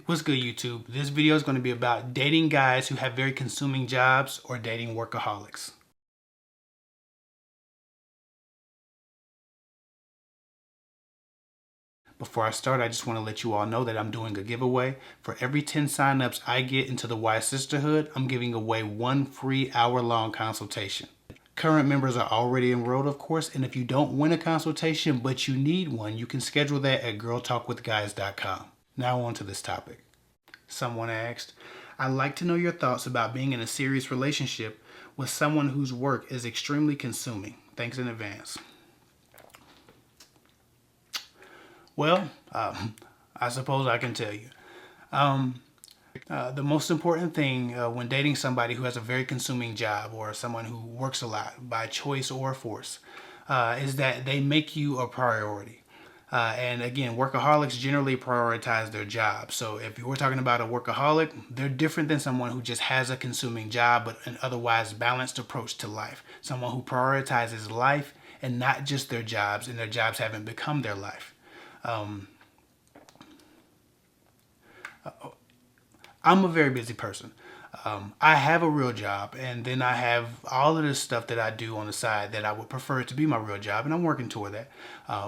What's good, YouTube? This video is going to be about dating guys who have very consuming jobs or dating workaholics. Before I start, I just want to let you all know that I'm doing a giveaway. For every 10 signups I get into the Why Sisterhood, I'm giving away one free hour-long consultation. Current members are already enrolled, of course, and if you don't win a consultation but you need one, you can schedule that at girltalkwithguys.com. Now on to this topic. Someone asked, I'd like to know your thoughts about being in a serious relationship with someone whose work is extremely consuming. Thanks in advance. Well, I suppose I can tell you. The most important thing when dating somebody who has a very consuming job or someone who works a lot by choice or force is that they make you a priority. And again, workaholics generally prioritize their job. So if you were talking about a workaholic, they're different than someone who just has a consuming job but an otherwise balanced approach to life. Someone who prioritizes life and not just their jobs, and their jobs haven't become their life. I'm a very busy person. I have a real job, and then I have all of this stuff that I do on the side that I would prefer to be my real job, and I'm working toward that.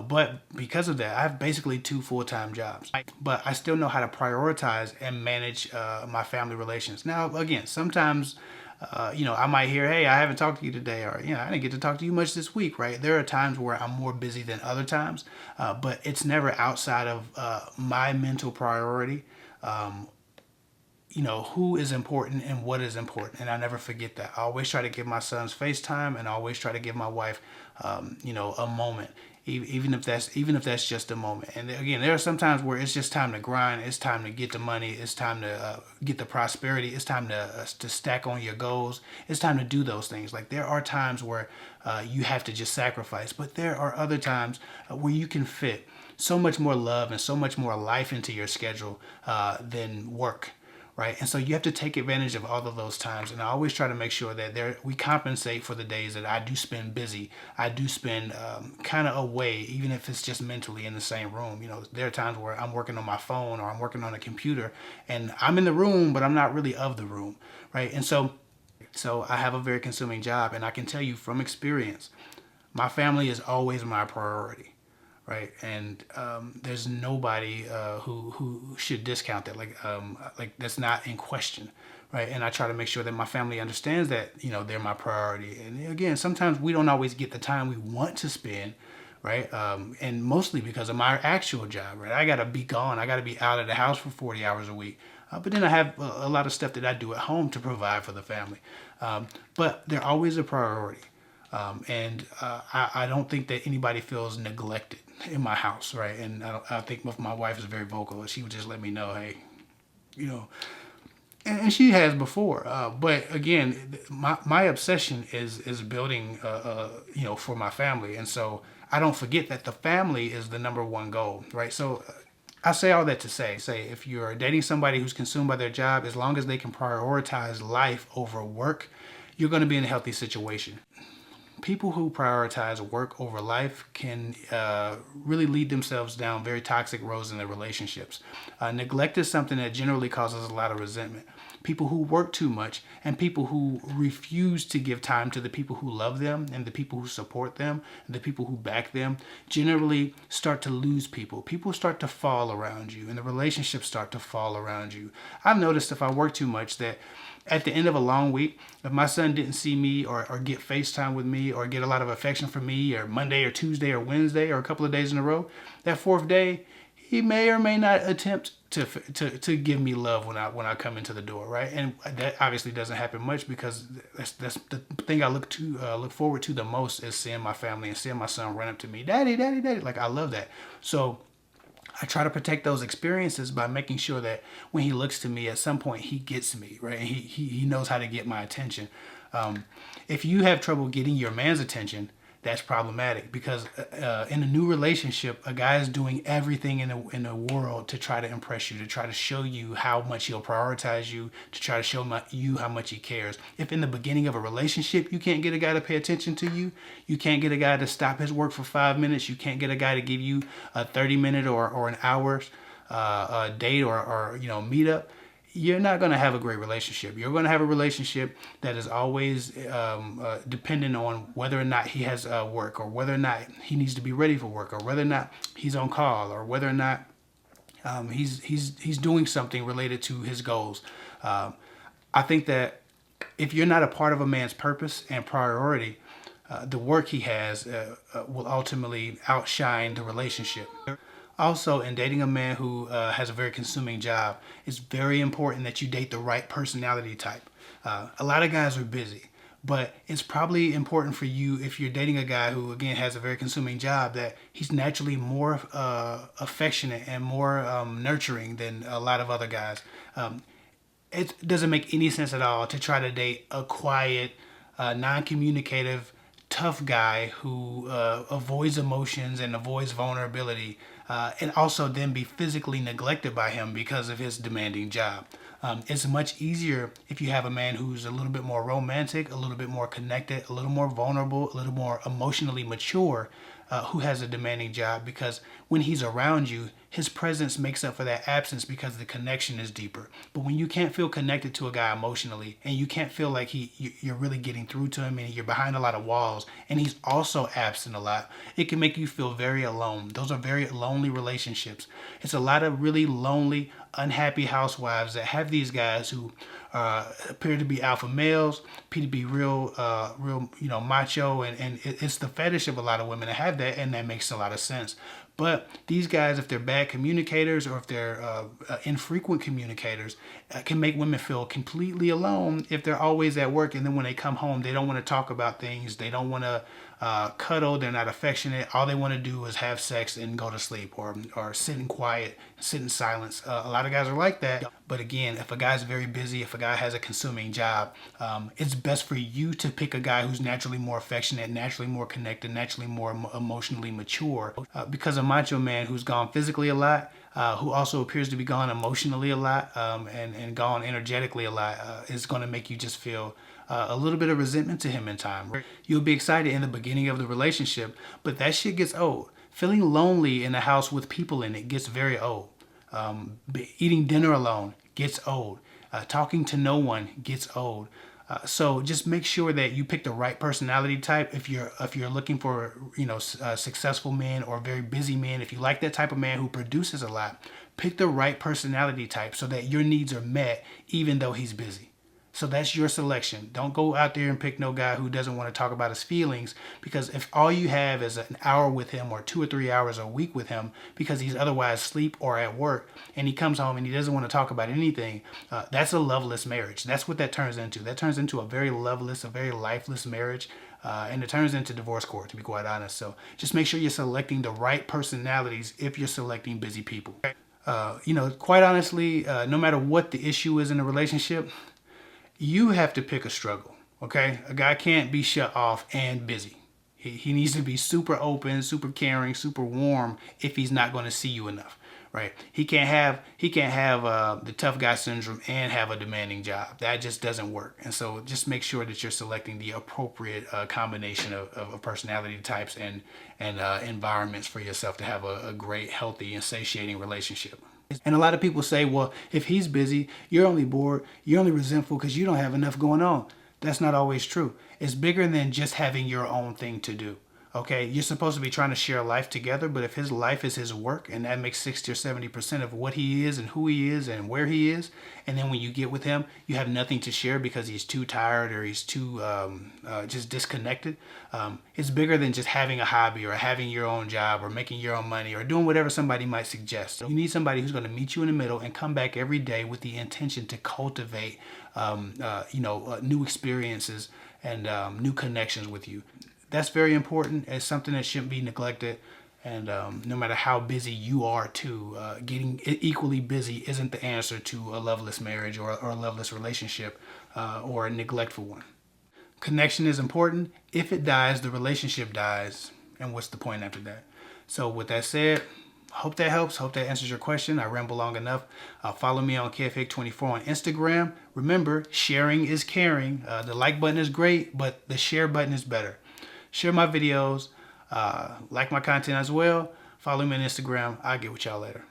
But because of that, I have basically 2 full-time jobs. But I still know how to prioritize and manage my family relations. Now, again, sometimes, I might hear, hey, I haven't talked to you today, or, I didn't get to talk to you much this week, right? There are times where I'm more busy than other times, but it's never outside of my mental priority. Who is important and what is important. And I never forget that. I always try to give my sons FaceTime, and I always try to give my wife, a moment, even if that's just a moment. And again, there are some times where it's just time to grind. It's time to get the money. It's time to get the prosperity. It's time to stack on your goals. It's time to do those things. Like, there are times where you have to just sacrifice, but there are other times where you can fit so much more love and so much more life into your schedule than work. Right? And so you have to take advantage of all of those times. And I always try to make sure that we compensate for the days that I do spend busy. I do spend kind of away, even if it's just mentally in the same room. There are times where I'm working on my phone or I'm working on a computer, and I'm in the room, but I'm not really of the room. Right? And so I have a very consuming job, and I can tell you from experience, my family is always my priority. Right, and there's nobody who should discount that. Like that's not in question, right? And I try to make sure that my family understands that they're my priority. And again, sometimes we don't always get the time we want to spend, right? And mostly because of my actual job, right? I gotta be gone. I gotta be out of the house for 40 hours a week. But then I have a lot of stuff that I do at home to provide for the family. But they're always a priority. I don't think that anybody feels neglected in my house, right? And I think my wife is very vocal. She would just let me know, hey, and she has before. But again, my obsession is building, for my family. And so I don't forget that the family is the number one goal, right? So I say all that to say if you're dating somebody who's consumed by their job, as long as they can prioritize life over work, you're going to be in a healthy situation. People who prioritize work over life can really lead themselves down very toxic roads in their relationships. Neglect is something that generally causes a lot of resentment. People who work too much and people who refuse to give time to the people who love them and the people who support them and the people who back them generally start to lose people. People start to fall around you, and the relationships start to fall around you. I've noticed if I work too much that at the end of a long week, if my son didn't see me or get FaceTime with me or get a lot of affection from me or Monday or Tuesday or Wednesday or a couple of days in a row, that 4th day, he may or may not attempt to give me love when I come into the door, right? And that obviously doesn't happen much because that's the thing I look forward to the most is seeing my family and seeing my son run up to me, daddy, daddy, daddy. Like, I love that. So I try to protect those experiences by making sure that when he looks to me, at some point he gets me, right? And he knows how to get my attention. If you have trouble getting your man's attention, that's problematic because in a new relationship, a guy is doing everything in the world to try to impress you, to try to show you how much he'll prioritize you, to try to show you how much he cares. If in the beginning of a relationship, you can't get a guy to pay attention to you, you can't get a guy to stop his work for 5 minutes, you can't get a guy to give you a 30-minute or an hour's date or meetup, you're not going to have a great relationship. You're going to have a relationship that is always dependent on whether or not he has work, or whether or not he needs to be ready for work, or whether or not he's on call, or whether or not he's doing something related to his goals. I think that if you're not a part of a man's purpose and priority, the work he has will ultimately outshine the relationship. Also, in dating a man who has a very consuming job, it's very important that you date the right personality type. A lot of guys are busy, but it's probably important for you, if you're dating a guy who, again, has a very consuming job, that he's naturally more affectionate and more nurturing than a lot of other guys. It doesn't make any sense at all to try to date a quiet, non-communicative, tough guy who avoids emotions and avoids vulnerability, and also then be physically neglected by him because of his demanding job. It's much easier if you have a man who's a little bit more romantic, a little bit more connected, a little more vulnerable, a little more emotionally mature, who has a demanding job, because when he's around you, his presence makes up for that absence because the connection is deeper. But when you can't feel connected to a guy emotionally, and you can't feel like you're really getting through to him, and you're behind a lot of walls, and he's also absent a lot, it can make you feel very alone. Those are very lonely relationships. It's a lot of really lonely, unhappy housewives that have these guys who appear to be alpha males, appear to be real macho, and it's the fetish of a lot of women to have that, and that makes a lot of sense. But these guys, if they're bad communicators, or if they're infrequent communicators, can make women feel completely alone if they're always at work, and then when they come home, they don't want to talk about things, they don't want to cuddle, they're not affectionate. All they want to do is have sex and go to sleep, or sit in quiet, sit in silence. A lot of guys are like that. But again, if a guy's very busy, if a guy has a consuming job, it's best for you to pick a guy who's naturally more affectionate, naturally more connected, naturally more emotionally mature. Because a macho man who's gone physically a lot, who also appears to be gone emotionally a lot, and gone energetically a lot, is going to make you just feel a little bit of resentment to him in time. You'll be excited in the beginning of the relationship, but that shit gets old. Feeling lonely in a house with people in it gets very old. Eating dinner alone gets old. Talking to no one gets old. So just make sure that you pick the right personality type. If you're looking for successful men or very busy men, if you like that type of man who produces a lot, pick the right personality type so that your needs are met even though he's busy. So that's your selection. Don't go out there and pick no guy who doesn't want to talk about his feelings, because if all you have is an hour with him or 2 or 3 hours a week with him because he's otherwise asleep or at work, and he comes home and he doesn't want to talk about anything, that's a loveless marriage. That's what that turns into. That turns into a very loveless, a very lifeless marriage. And it turns into divorce court, to be quite honest. So just make sure you're selecting the right personalities if you're selecting busy people. Quite honestly, no matter what the issue is in a relationship, you have to pick a struggle, okay? A guy can't be shut off and busy. He needs to be super open, super caring, super warm if he's not going to see you enough, right? He can't have the tough guy syndrome and have a demanding job. That just doesn't work. And so just make sure that you're selecting the appropriate combination of personality types and environments for yourself to have a great, healthy, and satiating relationship. And a lot of people say, well, if he's busy, you're only bored, you're only resentful because you don't have enough going on. That's not always true. It's bigger than just having your own thing to do. Okay, you're supposed to be trying to share life together, but if his life is his work, and that makes 60 or 70% of what he is and who he is and where he is, and then when you get with him, you have nothing to share because he's too tired or he's too just disconnected. It's bigger than just having a hobby or having your own job or making your own money or doing whatever somebody might suggest. You need somebody who's going to meet you in the middle and come back every day with the intention to cultivate new experiences and new connections with you. That's very important. It's something that shouldn't be neglected. And no matter how busy you are too, getting equally busy isn't the answer to a loveless marriage or a loveless relationship or a neglectful one. Connection is important. If it dies, the relationship dies. And what's the point after that? So with that said, hope that helps. Hope that answers your question. I ramble long enough. Follow me on KFHick24 on Instagram. Remember, sharing is caring. The like button is great, but the share button is better. Share my videos, like my content as well. Follow me on Instagram. I'll get with y'all later.